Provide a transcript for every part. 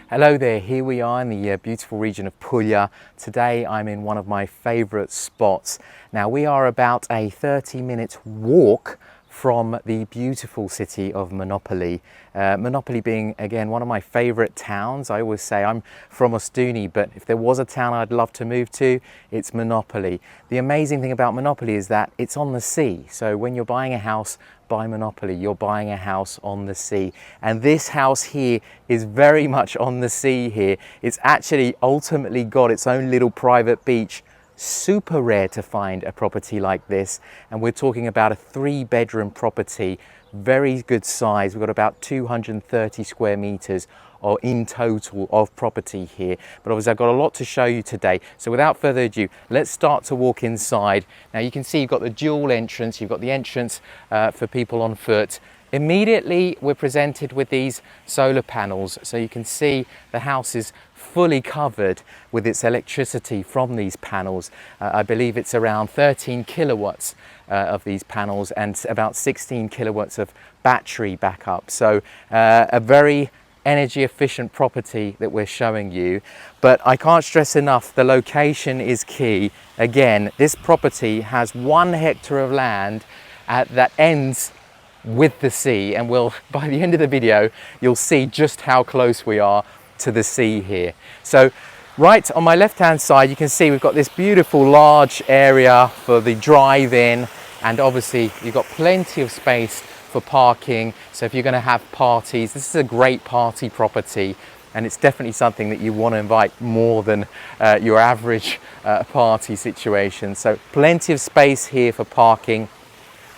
Hello there, here we are in the beautiful region of Puglia. Today I'm in one of my favourite spots. Now we are about a 30-minute walk from the beautiful city of Monopoli. Monopoli being, again, one of my favourite towns. I always say I'm from Ostuni, but if there was a town I'd love to move to, it's Monopoli. The amazing thing about Monopoli is that it's on the sea. So when you're buying a house by Monopoli, you're buying a house on the sea. And this house here is very much on the sea here. It's actually ultimately got its own little private beach. Super rare to find a property like this, and we're talking about a 3-bedroom property, very good size. We've got about 230 square meters or in total of property here, but obviously I've got a lot to show you today. So without further ado, let's start to walk inside. Now you can see you've got the dual entrance, you've got the entrance for people on foot. Immediately we're presented with these solar panels, so you can see the house is fully covered with its electricity from these panels. I believe it's around 13 kilowatts of these panels and about 16 kilowatts of battery backup. So a very energy efficient property that we're showing you. But I can't stress enough, the location is key. Again, this property has 1 hectare of land that ends with the sea, and by the end of the video you'll see just how close we are to the sea here. So right on my left hand side you can see we've got this beautiful large area for the drive-in, and obviously you've got plenty of space for parking. So if you're going to have parties, this is a great party property, and it's definitely something that you want to invite more than your average party situation. So plenty of space here for parking.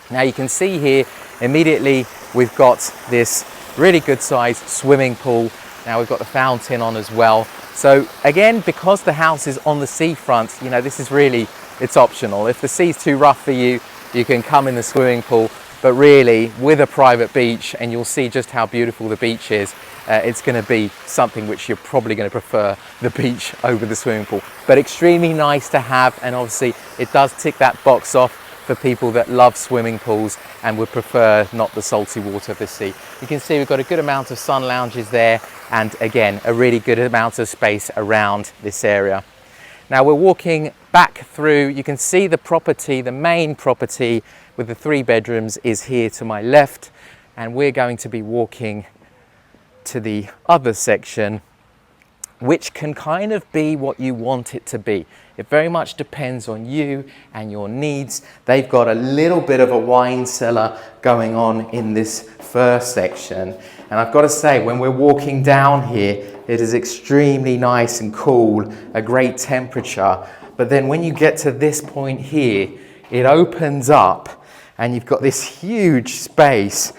Now you can see here immediately we've got this really good sized swimming pool. Now we've got the fountain on as well. So again, because the house is on the seafront, you know, this is really, it's optional. If the sea's too rough for you, you can come in the swimming pool, but really with a private beach, and you'll see just how beautiful the beach is, it's going to be something which you're probably going to prefer the beach over the swimming pool. But extremely nice to have, and obviously it does tick that box off for people that love swimming pools and would prefer not the salty water of the sea. You can see we've got a good amount of sun lounges there, and again a really good amount of space around this area. Now we're walking back through, you can see the property, the main property with the 3 bedrooms is here to my left, and we're going to be walking to the other section, which can kind of be what you want it to be. It very much depends on you and your needs. They've got a little bit of a wine cellar going on in this first section. And I've got to say, when we're walking down here, it is extremely nice and cool, a great temperature. But then when you get to this point here, it opens up and you've got this huge space,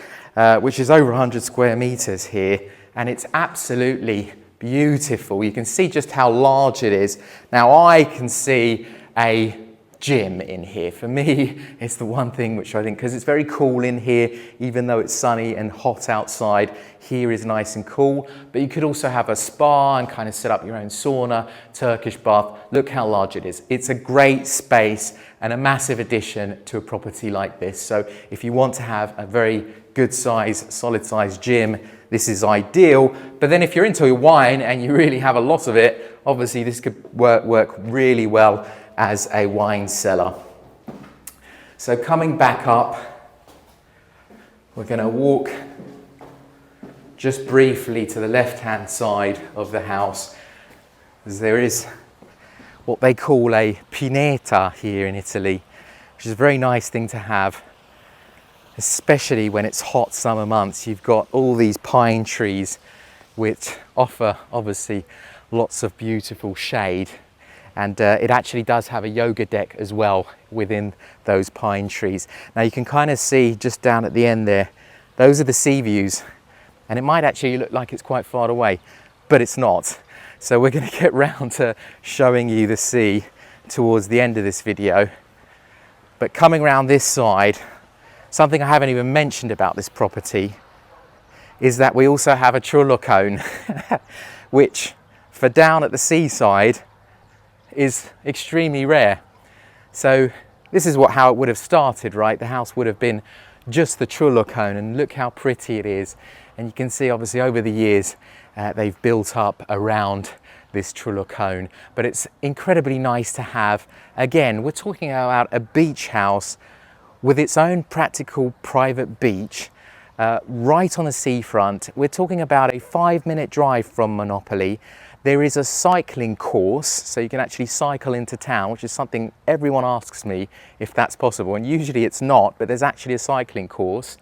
which is over 100 square meters here. And it's absolutely beautiful. You can see just how large it is. Now I can see a gym in here. For me, it's the one thing which I think, because it's very cool in here, even though it's sunny and hot outside, here is nice and cool. But you could also have a spa and kind of set up your own sauna, Turkish bath. Look how large it is. It's a great space and a massive addition to a property like this. So if you want to have a very good size, solid size gym, this is ideal. But then if you're into your wine and you really have a lot of it, obviously this could work really well as a wine cellar. So coming back up, we're going to walk just briefly to the left-hand side of the house, as there is what they call a pineta here in Italy, which is a very nice thing to have, especially when it's hot summer months. You've got all these pine trees which offer obviously lots of beautiful shade, and it actually does have a yoga deck as well within those pine trees. Now you can kind of see just down at the end there, those are the sea views, and it might actually look like it's quite far away, but it's not. So we're going to get round to showing you the sea towards the end of this video. But coming around this side, something I haven't even mentioned about this property is that we also have a Trullo cone, which for down at the seaside is extremely rare. So this is how it would have started, right? The house would have been just the Trullo cone, and look how pretty it is. And you can see obviously over the years they've built up around this Trullo cone, but it's incredibly nice to have. Again, we're talking about a beach house with its own practical private beach right on the seafront. We're talking about a 5-minute drive from Monopoli. There is a cycling course, so you can actually cycle into town, which is something everyone asks me if that's possible, and usually it's not, but there's actually a cycling course.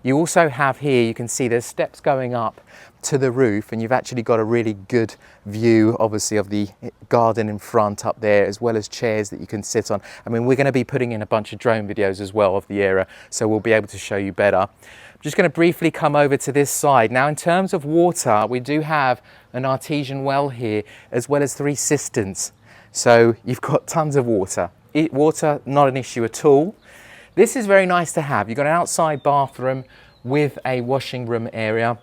You also have here, you can see there's steps going up to the roof, and you've actually got a really good view obviously of the garden in front up there, as well as chairs that you can sit on. I mean, we're going to be putting in a bunch of drone videos as well of the area, so we'll be able to show you better. I'm just going to briefly come over to this side. Now, in terms of water, we do have an artesian well here, as well as 3 cisterns. So you've got tons of water. Water, not an issue at all. This is very nice to have. You've got an outside bathroom with a washing room area.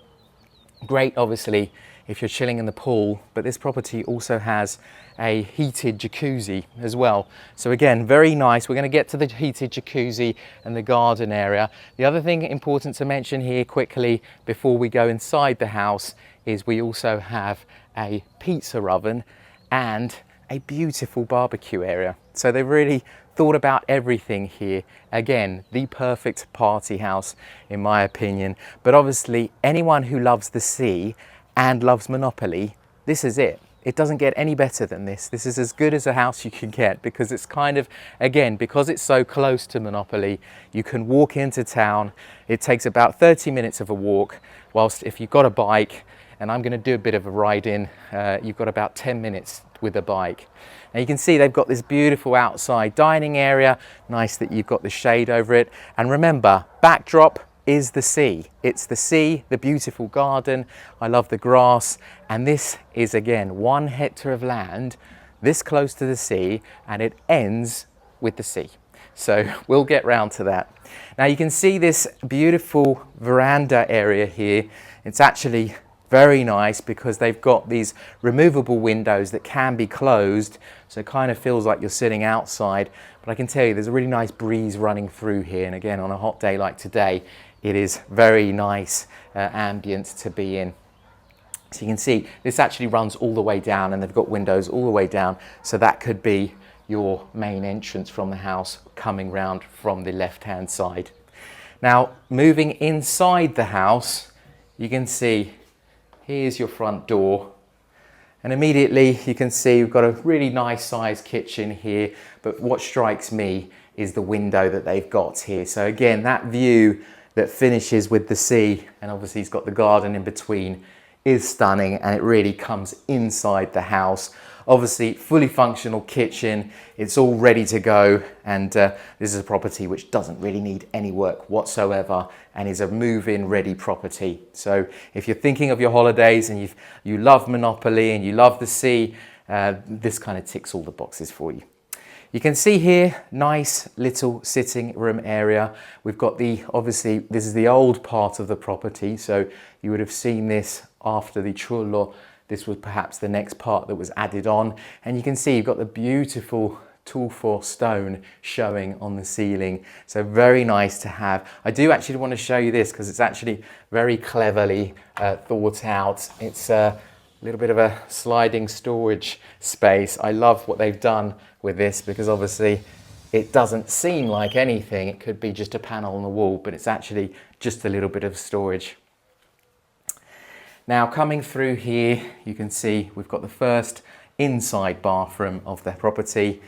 Great, obviously, if you're chilling in the pool, but this property also has a heated jacuzzi as well. So again, very nice. We're going to get to the heated jacuzzi and the garden area. The other thing important to mention here quickly before we go inside the house is we also have a pizza oven and a beautiful barbecue area. So they've really thought about everything here. Again, the perfect party house in my opinion. But obviously anyone who loves the sea and loves Monopoli, this is it. It doesn't get any better than this. This is as good as a house you can get, because it's kind of, again, because it's so close to Monopoli, you can walk into town. It takes about 30 minutes of a walk, whilst if you've got a bike, and I'm going to do a bit of a ride in, you've got about 10 minutes with a bike. Now you can see they've got this beautiful outside dining area. Nice that you've got the shade over it. And remember, backdrop is the sea. It's the sea, the beautiful garden. I love the grass. And this is, again, 1 hectare of land this close to the sea, and it ends with the sea. So we'll get round to that. Now you can see this beautiful veranda area here. It's actually very nice because they've got these removable windows that can be closed, so it kind of feels like you're sitting outside. But I can tell you there's a really nice breeze running through here, and again, on a hot day like today, it is very nice ambient to be in. So you can see this actually runs all the way down, and they've got windows all the way down, so that could be your main entrance from the house coming round from the left hand side. Now moving inside the house, you can see here's your front door, and immediately you can see we've got a really nice sized kitchen here, but what strikes me is the window that they've got here. So again, that view that finishes with the sea, and obviously it's got the garden in between, is stunning, and it really comes inside the house. Obviously fully functional kitchen, it's all ready to go, and this is a property which doesn't really need any work whatsoever and is a move-in ready property. So if you're thinking of your holidays and you love Monopoli and you love the sea, this kind of ticks all the boxes for you. You can see here, nice little sitting room area. We've got obviously this is the old part of the property, so you would have seen this after the Trullo. This was perhaps the next part that was added on. And you can see you've got the beautiful Tulfor stone showing on the ceiling. So very nice to have. I do actually want to show you this because it's actually very cleverly thought out. It's a little bit of a sliding storage space. I love what they've done with this because obviously it doesn't seem like anything. It could be just a panel on the wall, but it's actually just a little bit of storage. Now coming through here, you can see we've got the first inside bathroom of the property.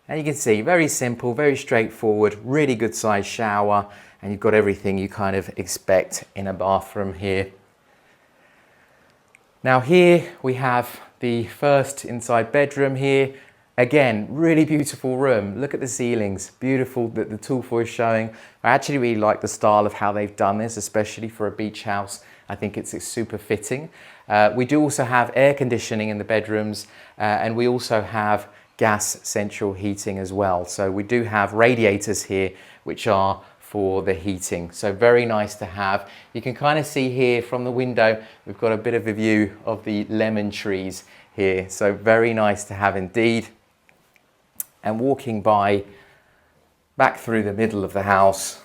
And you can see very simple, very straightforward, really good sized shower, and you've got everything you kind of expect in a bathroom here. Now here we have the first inside bedroom here. Again, really beautiful room. Look at the ceilings, beautiful that the Tulfor is showing. I actually really like the style of how they've done this, especially for a beach house. I think it's super fitting. We do also have air conditioning in the bedrooms, and we also have gas central heating as well. So we do have radiators here, which are for the heating. So very nice to have. You can kind of see here from the window, we've got a bit of a view of the lemon trees here. So very nice to have indeed. And walking back through the middle of the house,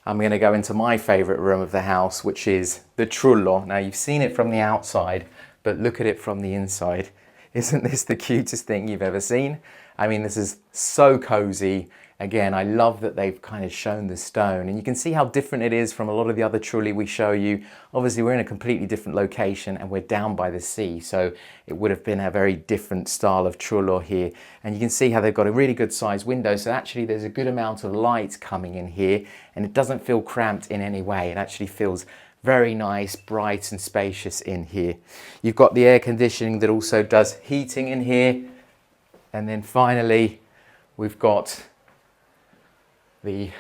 I'm going to go into my favourite room of the house, which is the Trullo. Now, you've seen it from the outside, but look at it from the inside. Isn't this the cutest thing you've ever seen? I mean, this is so cozy. Again, I love that they've kind of shown the stone, and you can see how different it is from a lot of the other trulli we show you. Obviously, we're in a completely different location and we're down by the sea, so it would have been a very different style of trullo here. And you can see how they've got a really good sized window, so actually there's a good amount of light coming in here, and it doesn't feel cramped in any way. It actually feels very nice, bright and spacious in here. You've got the air conditioning that also does heating in here. And then finally, we've got the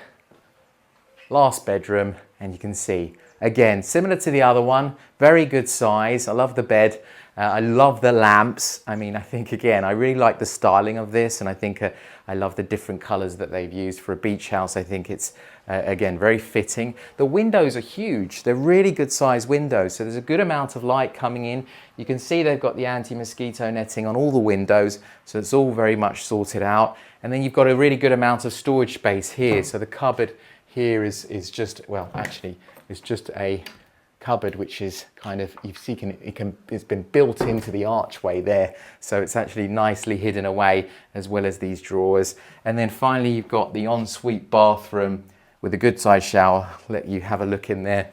last bedroom, and you can see, again, similar to the other one, very good size. I love the bed. I love the lamps. I mean, I think, again, I really like the styling of this, and I think I love the different colors that they've used for a beach house. I think it's, again, very fitting. The windows are huge. They're really good sized windows, so there's a good amount of light coming in. You can see they've got the anti-mosquito netting on all the windows, so it's all very much sorted out. And then you've got a really good amount of storage space here. So the cupboard here is just, well, actually, it's just a cupboard which is kind of, you've seen it's been built into the archway there. So it's actually nicely hidden away, as well as these drawers. And then finally, you've got the ensuite bathroom with a good sized shower. I'll let you have a look in there.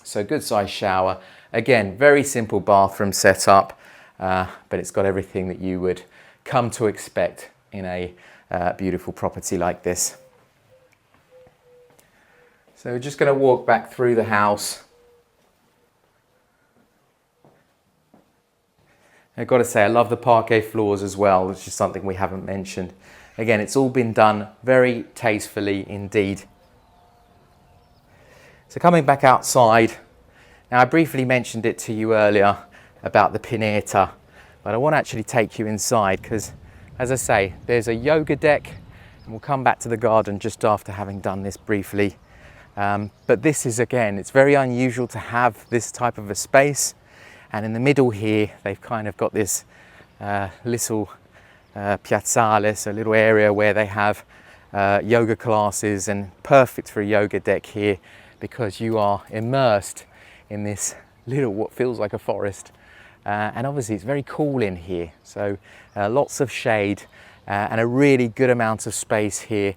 So good sized shower. Again, very simple bathroom setup, but it's got everything that you would come to expect in a beautiful property like this. So we're just going to walk back through the house. I've got to say, I love the parquet floors as well, which is something we haven't mentioned. Again, it's all been done very tastefully indeed. So coming back outside, now I briefly mentioned it to you earlier about the pineta, but I want to actually take you inside because, as I say, there's a yoga deck, and we'll come back to the garden just after having done this briefly. But this is, again, it's very unusual to have this type of a space. And in the middle here, they've kind of got this little piazzale, a little area where they have yoga classes, and perfect for a yoga deck here because you are immersed in this little, what feels like a forest. And obviously it's very cool in here. So lots of shade and a really good amount of space here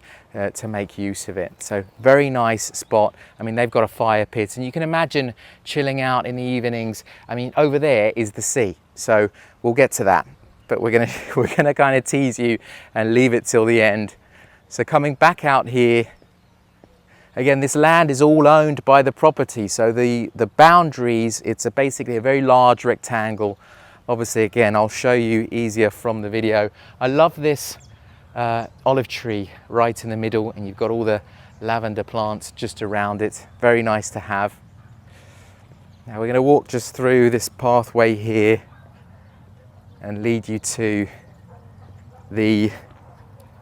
to make use of it. So very nice spot. I mean, they've got a fire pit, and you can imagine chilling out in the evenings. I mean, over there is the sea. So we'll get to that, but we're gonna kind of tease you and leave it till the end. So coming back out here, again, this land is all owned by the property. So the boundaries, it's basically a very large rectangle. Obviously, again, I'll show you easier from the video. I love this olive tree right in the middle, and you've got all the lavender plants just around it. Very nice to have. Now we're going to walk just through this pathway here and lead you to the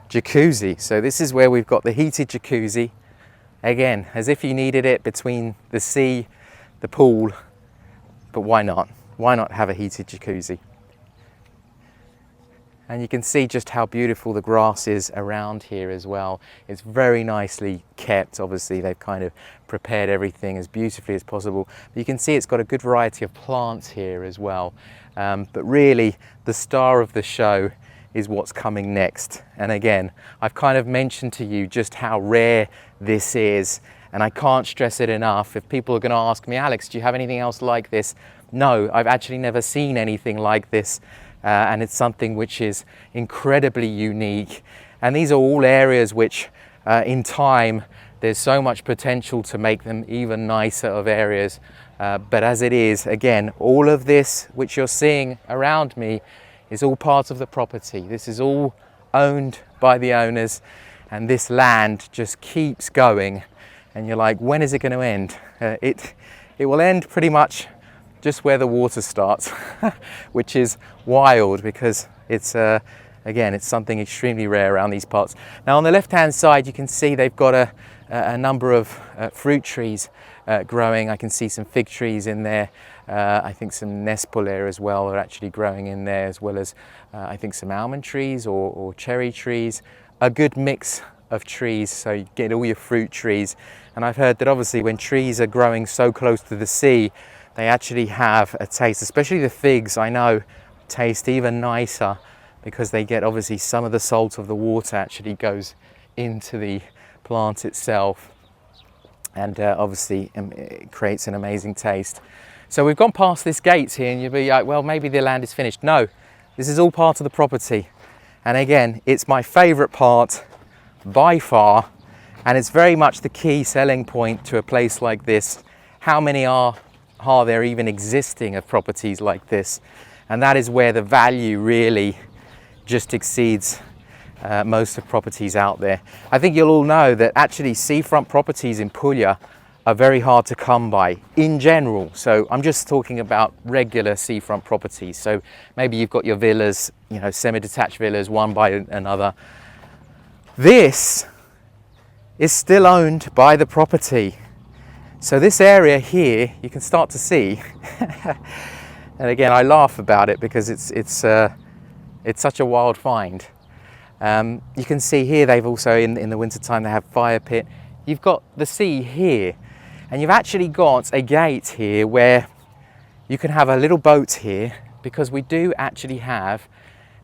jacuzzi. So this is where we've got the heated jacuzzi. Again, as if you needed it between the sea, the pool, but why not? Why not have a heated jacuzzi? And you can see just how beautiful the grass is around here as well. It's very nicely kept. Obviously, they've kind of prepared everything as beautifully as possible. But you can see it's got a good variety of plants here as well. But really, the star of the show is what's coming next. And again, I've kind of mentioned to you just how rare this is, and I can't stress it enough. If people are going to ask me, Alex, do you have anything else like this? No, I've actually never seen anything like this, and it's something which is incredibly unique. And these are all areas which, in time, there's so much potential to make them even nicer of areas. But as it is, again, all of this which you're seeing around me is all part of the property. This is all owned by the owners, and this land just keeps going. And you're like, when is it going to end? It will end pretty much just where the water starts, which is wild because it's, again, it's something extremely rare around these parts. Now on the left-hand side, you can see they've got a number of fruit trees growing. I can see some fig trees in there. I think some nespole as well are actually growing in there, as well as I think some almond trees or cherry trees. A good mix of trees, so you get all your fruit trees. And I've heard that obviously when trees are growing so close to the sea, they actually have a taste, especially the figs, I know, taste even nicer because they get obviously some of the salt of the water actually goes into the plant itself, and obviously it creates an amazing taste. So we've gone past this gate here and you'll be like, well, maybe the land is finished. No, this is all part of the property. And again, it's my favourite part by far, and it's very much the key selling point to a place like this. How many are there even existing of properties like this? And that is where the value really just exceeds most of properties out there. I think you'll all know that actually seafront properties in Puglia are very hard to come by in general. So I'm just talking about regular seafront properties. So maybe you've got your villas, you know, semi-detached villas, one by another. This is still owned by the property. So this area here, you can start to see, and again, I laugh about it because it's such a wild find. You can see here they've also, in the winter time, they have fire pit. You've got the sea here, and you've actually got a gate here where you can have a little boat here, because we do actually have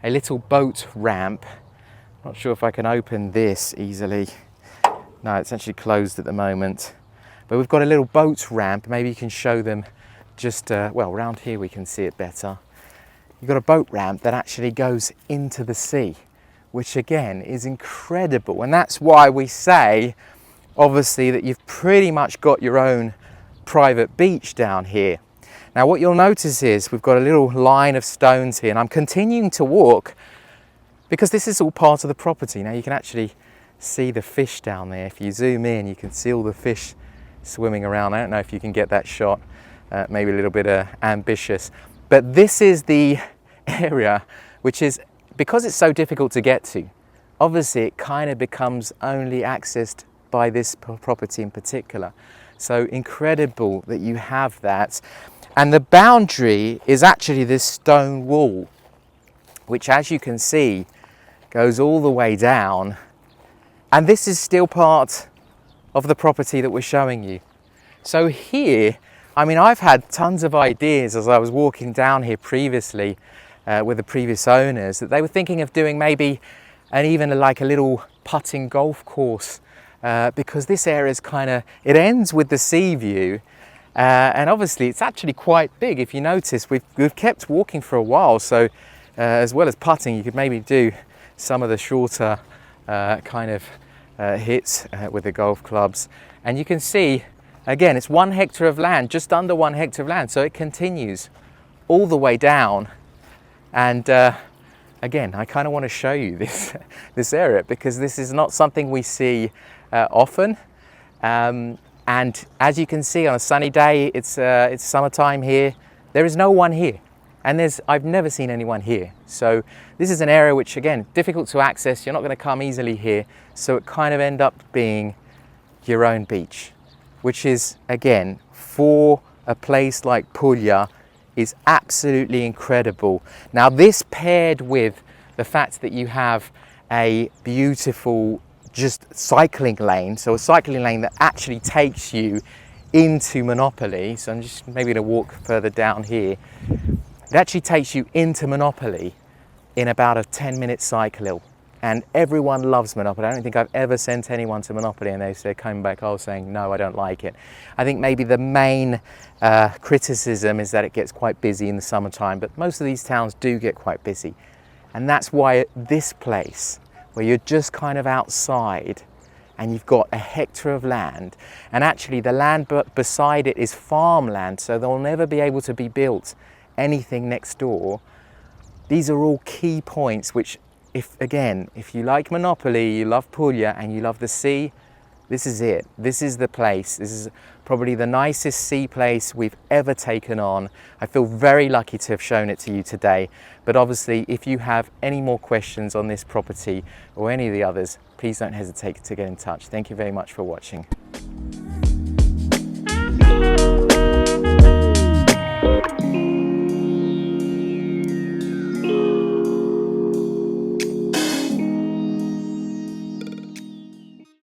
a little boat ramp. Not sure if I can open this easily. No, it's actually closed at the moment. But we've got a little boat ramp. Maybe you can show them just, well, around here we can see it better. You've got a boat ramp that actually goes into the sea, which again is incredible. And that's why we say, obviously, that you've pretty much got your own private beach down here. Now what you'll notice is we've got a little line of stones here, and I'm continuing to walk because this is all part of the property. Now you can actually see the fish down there. If you zoom in, you can see all the fish swimming around. I don't know if you can get that shot, maybe a little bit ambitious. But this is the area which is, because it's so difficult to get to, obviously it kind of becomes only accessed by this property in particular. So incredible that you have that. And the boundary is actually this stone wall, which, as you can see, goes all the way down. And this is still part of the property that we're showing you. So here, I mean, I've had tons of ideas as I was walking down here previously with the previous owners, that they were thinking of doing maybe even like a little putting golf course, because this area is kind of, it ends with the sea view, and obviously it's actually quite big. If you notice, we've kept walking for a while, so as well as putting, you could maybe do some of the shorter kind of hits with the golf clubs. And you can see, again, it's 1 hectare of land, just under 1 hectare of land, so it continues all the way down. And again, I kind of want to show you this area, because this is not something we see often. And as you can see, on a sunny day, it's summertime here, there is no one here. And I've never seen anyone here. So this is an area which, again, difficult to access. You're not going to come easily here. So it kind of end up being your own beach, which is, again, for a place like Puglia, is absolutely incredible. Now this, paired with the fact that you have a beautiful just cycling lane, so a cycling lane that actually takes you into Monopoli. So I'm just maybe going to walk further down here. It actually takes you into Monopoli in about a 10-minute cycle, and everyone loves Monopoli. I don't think I've ever sent anyone to Monopoli and they're coming back saying, no, I don't like it. I think maybe the main criticism is that it gets quite busy in the summertime, but most of these towns do get quite busy. And that's why this place, where you're just kind of outside and you've got a hectare of land, and actually the land beside it is farmland, so they'll never be able to be built anything next door. These are all key points which, if you like Monopoli, you love Puglia and you love the sea, this is it. This is the place. This is probably the nicest sea place we've ever taken on. I feel very lucky to have shown it to you today. But obviously, if you have any more questions on this property or any of the others, please don't hesitate to get in touch. Thank you very much for watching.